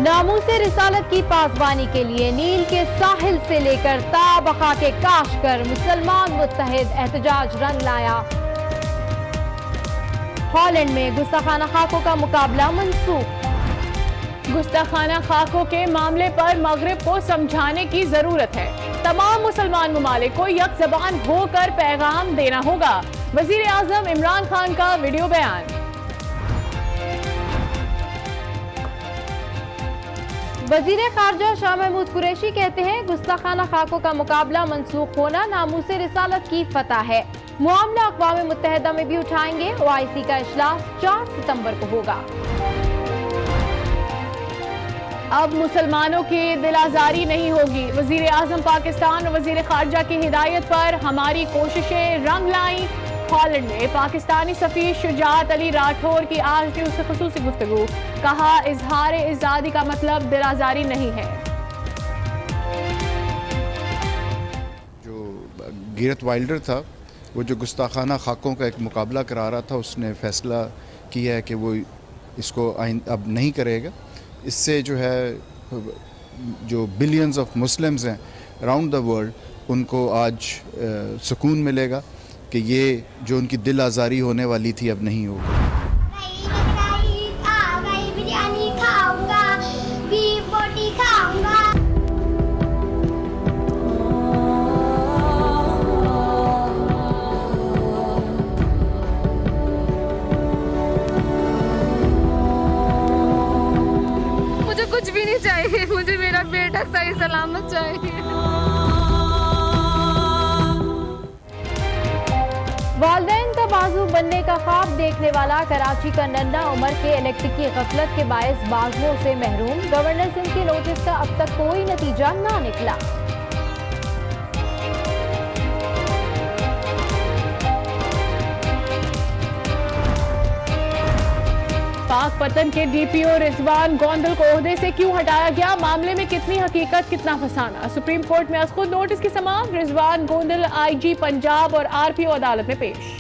नामूसे रिसालत की पासबानी के लिए नील के साहिल से लेकर ताबका के काशकर मुसलमान मुत्तहिद एहतजाज रंग लाया। हॉलैंड में गुस्ताखाना खाकों का मुकाबला मंसूख। गुस्ताखाना खाकों के मामले पर मगरिब को समझाने की जरूरत है। तमाम मुसलमान ममालिक को यक ज़बान होकर पैगाम देना होगा। वजीर आजम इमरान खान का वीडियो बयान। वजीर खारजा शाह महमूद कुरैशी कहते हैं गुस्ताखाना खाकों का मुकाबला मंसूख होना नामूसे रिसालत की फतह है। मामला अक़वाम मुत्तहिदा में भी उठाएंगे। OIC का इजलास 4 सितंबर को होगा। अब मुसलमानों की दिल आज़ारी नहीं होगी। वजीर आजम पाकिस्तान और वजीर खारजा की हिदायत पर हमारी कोशिशें रंग लाई। हॉलैंड में पाकिस्तानी सफीर शुजात अली राठौर की आज भी उससे खुसूसी गुफ्तगू। कहा, इजहार आज़ादी का मतलब दिल आज़ारी नहीं है। जो गिरत वाइल्डर था, वो जो गुस्ताखाना खाकों का एक मुकाबला करा रहा था, उसने फैसला किया है कि वो इसको अब नहीं करेगा। इससे जो है जो बिलियंस ऑफ मुस्लिम्स हैं अराउंड द वर्ल्ड, उनको आज सुकून मिलेगा कि ये जो उनकी दिल आज़ारी होने वाली थी अब नहीं होगी। मुझे कुछ भी नहीं चाहिए, मुझे मेरा बेटा सही सलामत चाहिए। वालिदैन का बाजू बनने का ख्वाब देखने वाला कराची का नन्ना उमर के इलेक्ट्रिक की गफलत के बायस बाजुओं से महरूम। गवर्नर सिंध के नोटिस का अब तक कोई नतीजा ना निकला। पाक पतन के DPO रिजवान गोंदल को ओहदे से क्यों हटाया गया? मामले में कितनी हकीकत कितना फसाना? सुप्रीम कोर्ट में खुद नोटिस की समाअत। रिजवान गोंदल IG पंजाब और RPO अदालत में पेश।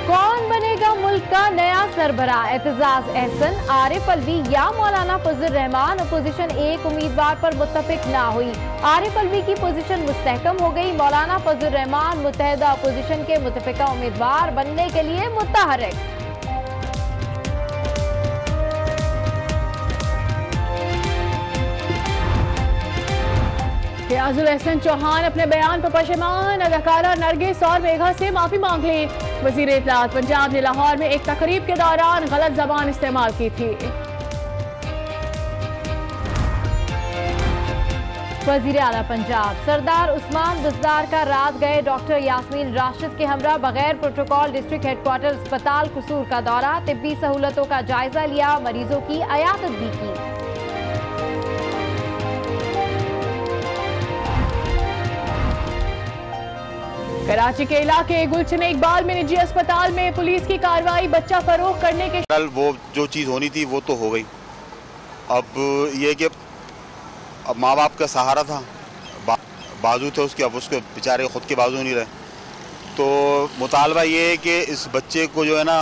कौन बनेगा मुल्क का नया सरबराह? एतजाज एहसन, आरिफ अलवी या मौलाना फजल रहमान? अपोजिशन एक उम्मीदवार पर मुत्तफिक ना हुई। आरिफ अलवी की पोजीशन मुस्तहकम हो गई। मौलाना फजल रहमान मुत्तहिदा अपोजिशन के मुतफिका उम्मीदवार बनने के लिए मुतहर्रिक। रियाजुल एहसन चौहान अपने बयान पर पशेमान। अदाकारा नरगिस और मेघा से माफी मांग ली। वजीर इत्तलात पंजाब ने लाहौर में एक तकरीब के दौरान गलत जबान इस्तेमाल की थी। वजीर आला पंजाब सरदार उस्मान बुज़दार का रात गए डॉक्टर यास्मीन राशिद के हमरा बगैर प्रोटोकॉल डिस्ट्रिक्ट हेडक्वार्टर अस्पताल कसूर का दौरा। तिब्बी सहूलतों का जायजा लिया, मरीजों की अयादत भी की। कराची के इलाके गुलशन इकबाल में निजी अस्पताल में पुलिस की कार्रवाई। बच्चा फरोख्त करने के कल वो जो चीज़ होनी थी वो तो हो गई। अब ये कि अब माँ बाप का सहारा था, बाजू थे उसके, अब उसके बेचारे खुद के बाजू नहीं रहे। तो मुतालबा ये है कि इस बच्चे को जो है ना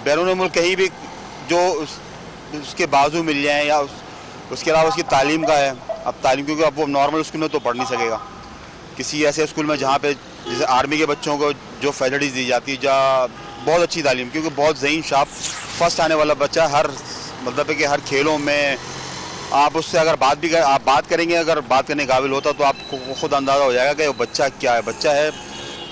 बैरून मुल्क कहीं भी जो उसके बाजू मिल जाए, या उसके अलावा उसकी तालीम का है। अब तालीम, क्योंकि अब वो नॉर्मल स्कूल में तो पढ़ नहीं सकेगा, किसी ऐसे स्कूल में जहाँ पे जैसे आर्मी के बच्चों को जो फैसिलिटीज़ दी जाती है, जहाँ बहुत अच्छी तालीम, क्योंकि बहुत ज़हीन शार्प फर्स्ट आने वाला बच्चा, हर मतलब है कि हर खेलों में आप उससे अगर आप बात करेंगे, अगर बात करने काबिल होता तो आपको खुद अंदाज़ा हो जाएगा कि वो बच्चा क्या है। बच्चा है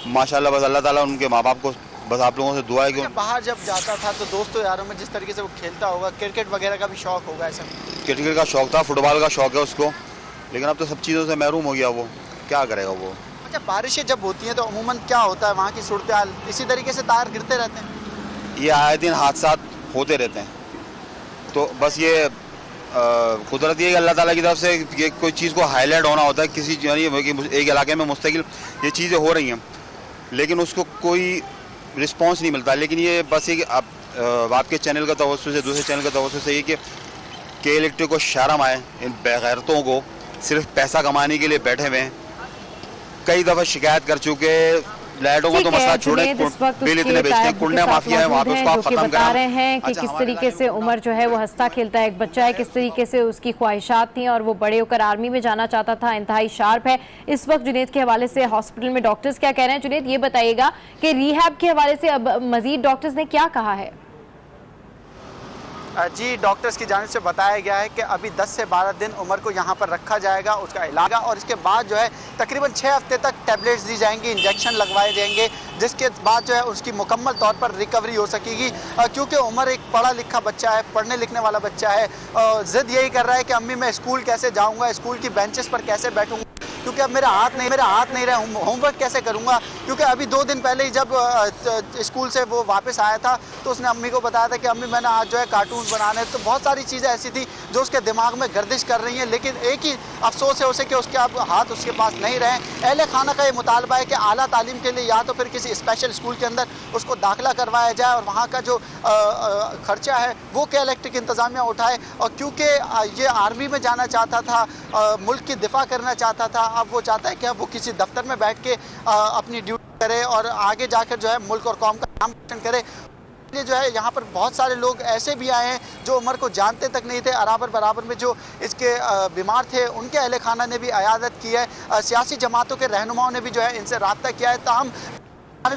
माशाल्लाह, बस अल्लाह ताला उनके माँ बाप को बस आप लोगों से दुआ है कि बाहर जब जाता था तो दोस्तों यारों में जिस तरीके से वो खेलता होगा, क्रिकेट वगैरह का भी शौक होगा। ऐसा क्रिकेट का शौक था, फुटबॉल का शौक है उसको, लेकिन अब तो सब चीज़ों से महरूम हो गया। वो क्या करेगा वो? अच्छा, बारिशें जब होती हैं तो अमूमन क्या होता है वहाँ की सूरत हाल? इसी तरीके से तार गिरते रहते हैं, ये आए दिन हादसा होते रहते हैं। तो बस ये कुदरती है, अल्लाह ताला की तरफ से ये कोई चीज़ को हाईलाइट होना होता है किसी एक इलाके में मुस्तकिल ये चीज़ें हो रही हैं, लेकिन उसको कोई रिस्पॉन्स नहीं मिलता। लेकिन ये बस ये कि आपके चैनल का तवज्जो से दूसरे चैनल का तवज्जो से ये कि इलेक्ट्रिक को शर्म आए, इन बेगैरतों को सिर्फ पैसा कमाने के लिए बैठे हुए हैं। कई दफ़ा शिकायत कर चुके, लाइटों का तो मसला छोड़े, बिल इतने बेचते हैं, कुंडिया माफिया है वहाँ पे, उसको आप खत्म बता रहे हैं कि किस तरीके से उमर जो है वो हंसता खेलता एक बच्चा है, किस तरीके से उसकी ख्वाहिशात थी और वो बड़े होकर आर्मी में जाना चाहता था, इंतहाई शार्प है। इस वक्त जुनेद के हवाले से हॉस्पिटल में डॉक्टर्स क्या कह रहे हैं? जुनेद, ये बताइएगा कि रिहैब के हवाले से अब मजीद डॉक्टर्स ने क्या कहा है? जी, डॉक्टर्स की जानिब से बताया गया है कि अभी 10 से 12 दिन उमर को यहाँ पर रखा जाएगा, उसका इलाज, और इसके बाद जो है तकरीबन 6 हफ्ते तक टैबलेट्स दी जाएंगी, इंजेक्शन लगवाए जाएंगे, जिसके बाद जो है उसकी मुकम्मल तौर पर रिकवरी हो सकेगी। क्योंकि उमर एक पढ़ा लिखा बच्चा है, पढ़ने लिखने वाला बच्चा है, ज़िद यही कर रहा है कि अम्मी मैं स्कूल कैसे जाऊँगा, स्कूल की बेंचेस पर कैसे बैठूँगा, क्योंकि अब मेरा हाथ नहीं रहा, होमवर्क कैसे करूँगा। क्योंकि अभी 2 दिन पहले ही जब स्कूल से वो वापस आया था तो उसने अम्मी को बताया था कि अम्मी मैंने आज जो है कार्टून बनाने, तो बहुत सारी चीज़ें ऐसी थी जो उसके दिमाग में गर्दिश कर रही हैं। लेकिन एक ही अफसोस है उसे कि उसके अब हाथ उसके पास नहीं रहे। अहले खाना का ये मुतालबा है कि आला तालीम के लिए या तो फिर किसी स्पेशल स्कूल के अंदर उसको दाखिला करवाया जाए और वहाँ का जो खर्चा है वो के इलेक्ट्रिक इंतज़ामिया उठाए। और क्योंकि ये आर्मी में जाना चाहता था, मुल्क की दिफा करना चाहता था, अब वो चाहता है कि अब वो किसी दफ्तर में बैठ के अपनी ड्यूटी करे और आगे जाकर जो है मुल्क और कौम का नाम रोशन करे। ये जो है यहाँ पर बहुत सारे लोग ऐसे भी आए हैं जो उमर को जानते तक नहीं थे। बराबर में जो इसके बीमार थे उनके अहले खाना ने भी अयादत की है, सियासी जमातों के रहनुमाओं ने भी जो है इनसे रब्ता किया है, ताहम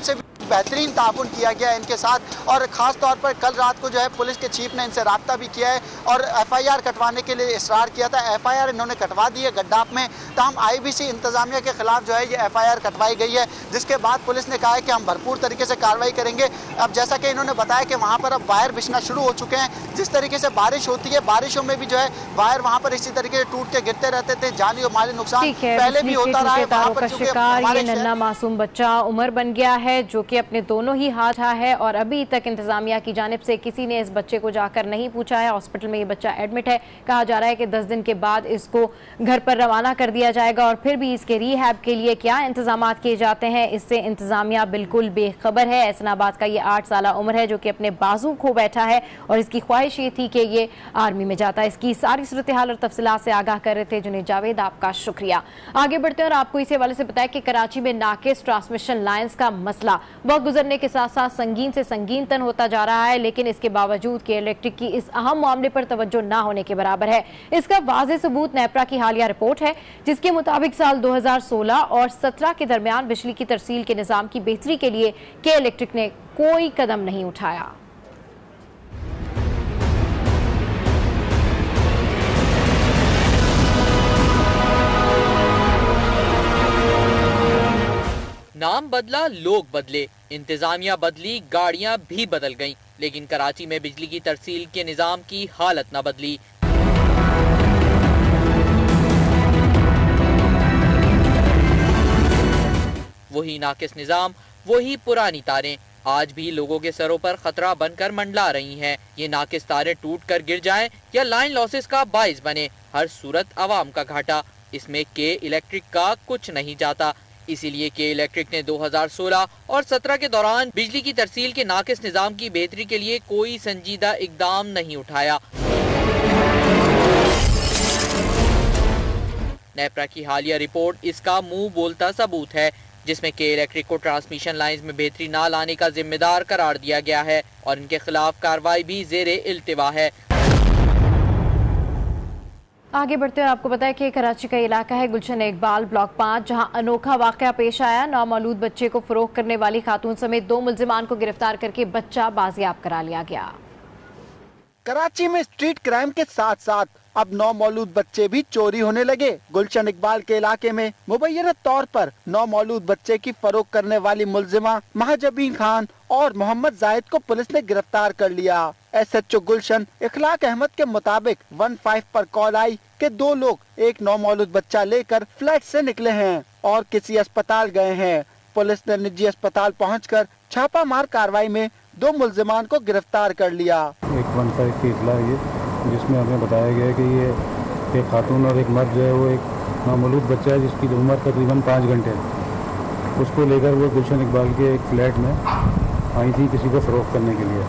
से बेहतरीन ताउन किया गया है इनके साथ। और ख़ास तौर पर कल रात को जो है पुलिस के चीफ ने इनसे रब्ता भी किया है और FIR कटवाने के लिए इसरार किया था। FIR इन्होंने कटवा दी है गड्डाप में, ताहम IBC इंतज़ामिया के खिलाफ जो है ये FIR कटवाई गई है, जिसके बाद पुलिस ने कहा है कि हम भरपूर तरीके से कार्रवाई करेंगे। अब जैसा कि इन्होंने बताया कि वहाँ पर अब वायर बिछना शुरू हो चुके हैं। जिस तरीके से बारिश होती है, बारिशों में भी जो है वायर वहाँ पर इसी तरीके से टूट के गिरते रहते थे, जानी और माली नुकसान पहले भी होता रहा है। वहाँ पर शिकार ये नन्हा मासूम बच्चा उमर बन गया है जो कि अपने दोनों ही हाथ है और अभी तक इंतजामिया की जानिब से किसी ने इस बच्चे को जाकर नहीं पूछा है। हॉस्पिटल में ये बच्चा एडमिट है, कहा जा रहा है कि 10 दिन के बाद इसको घर पर रवाना कर दिया जाएगा और फिर भी इसके रिहैब के लिए क्या इंतजाम किए जाते हैं इससे इंतजामिया बिल्कुल बेखबर है। एहसनाबाद का ये 8 साल उम्र है जो कि अपने बाजू खो बैठा है और इसकी ख्वाहिश ये थी कि ये आर्मी में जाता। इसकी सारी सूरत हाल और तफसीलात से आगाह कर रहे थे जुनेद जावेद, आपका शुक्रिया। आगे बढ़ते हैं और आपको इसी हवाले से बताया कि कराची में नाकिस ट्रांसमिशन लाइन्स का मसला वक्त गुजरने के साथ साथ संगीन से संगीन तन होता जा रहा है, लेकिन इसके बावजूद के इलेक्ट्रिक की इस अहम मामले पर तवज्जो ना होने के बराबर है। इसका वाज़ेह सबूत नेपरा की हालिया रिपोर्ट है जिसके मुताबिक साल 2016 और 17 के दरमियान बिजली की तरसील के निज़ाम की बेहतरी के लिए के इलेक्ट्रिक ने कोई कदम नहीं उठाया। नाम बदला, लोग बदले, इंतजामिया बदली, गाड़ियां भी बदल गईं, लेकिन कराची में बिजली की तरसील के निजाम की हालत न बदली। वही नाकिस निजाम, वही पुरानी तारें आज भी लोगों के सरों पर खतरा बनकर मंडला रही हैं। ये नाकिस तारें टूट कर गिर जाएं या लाइन लॉसेस का बाइस बने, हर सूरत आवाम का घाटा। इसमें के इलेक्ट्रिक का कुछ नहीं जाता। इसीलिए के इलेक्ट्रिक ने 2016 और 17 के दौरान बिजली की तरसील के नाकिस निजाम की बेहतरी के लिए कोई संजीदा इकदाम नहीं उठाया। नेपरा की हालिया रिपोर्ट इसका मुंह बोलता सबूत है, जिसमें के इलेक्ट्रिक को ट्रांसमिशन लाइंस में बेहतरी न लाने का जिम्मेदार करार दिया गया है और इनके खिलाफ कार्रवाई भी जेरे इल्तिवा है। आगे बढ़ते हैं, आपको पता है कि कराची का इलाका है गुलशन इकबाल ब्लॉक 5, जहां अनोखा वाकया पेश आया। नौमौलूद बच्चे को फरोख्त करने वाली खातून समेत 2 मुल्जिमान को गिरफ्तार करके बच्चा बाजियाब करा लिया गया। कराची में स्ट्रीट क्राइम के साथ साथ अब नौमौलूद बच्चे भी चोरी होने लगे। गुलशन इकबाल के इलाके में मुबैयनत तौर पर नौमौलूद बच्चे की फरोख्त करने वाली मुल्जिमा महजबीन खान और मोहम्मद जाहिद को पुलिस ने गिरफ्तार कर लिया। SHO गुलशन इखलाक अहमद के मुताबिक 15 पर कॉल आई कि 2 लोग एक नौमौलूद बच्चा लेकर फ्लैट से निकले हैं और किसी अस्पताल गए हैं। पुलिस ने निजी अस्पताल पहुंचकर छापामार कार्रवाई में 2 मुल्जिमान को गिरफ्तार कर लिया। एक 15 की इतला है जिसमें हमें बताया गया कि ये एक खातून और एक मर्द जो है वो एक नौमौलूद बच्चा है जिसकी उम्र तकरीबन 5 घंटे है, उसको लेकर वो गुलशन इकबाल के एक फ्लैट में आई थी किसी को फ़रोख्त करने के लिए।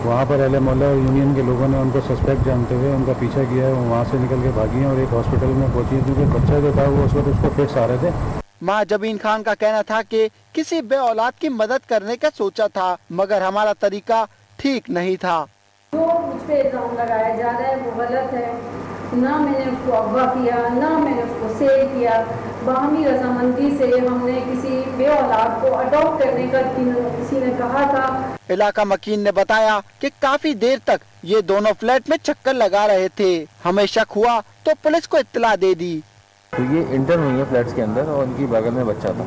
वहाँ पर अहले मोहल्ला और यूनियन के लोगों ने उनको सस्पेक्ट जानते हुए उनका पीछा किया है। वो वहाँ से निकल के भागी हैं और एक हॉस्पिटल में पहुँची क्योंकि बच्चा जो था वो उस वक्त उसको फिट्स आ रहे थे। मां जबीन खान का कहना था कि किसी बे औलाद की मदद करने का सोचा था, मगर हमारा तरीका ठीक नहीं था। जो मुझ पे इल्जाम लगाया जा रहा है वो गलत है। ना मैंने उसको अगवा किया, ना मैंने उसको सेल किया। बाहमी रजामंदी से हमने किसी बे औलाद को अडॉप्ट करने का किसी ने कहा था। इलाका मकीन ने बताया कि काफी देर तक ये दोनों फ्लैट में चक्कर लगा रहे थे। हमें शक हुआ तो पुलिस को इत्तला दे दी। तो ये इंटर हुई है फ्लैट्स के अंदर और इनकी बगल में बच्चा था,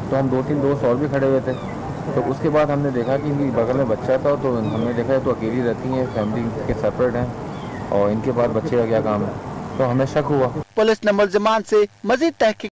तो हम 2-3 दोस्त और भी खड़े हुए थे। तो उसके बाद हमने देखा कि इनकी बगल में बच्चा था, तो हमने देखा तो अकेली रहती हैं, फैमिली के सेपरेट हैं और इनके पास बच्चे का क्या काम है, तो हमें शक हुआ। पुलिस ने मुल्जिमान से मजीद तहकीक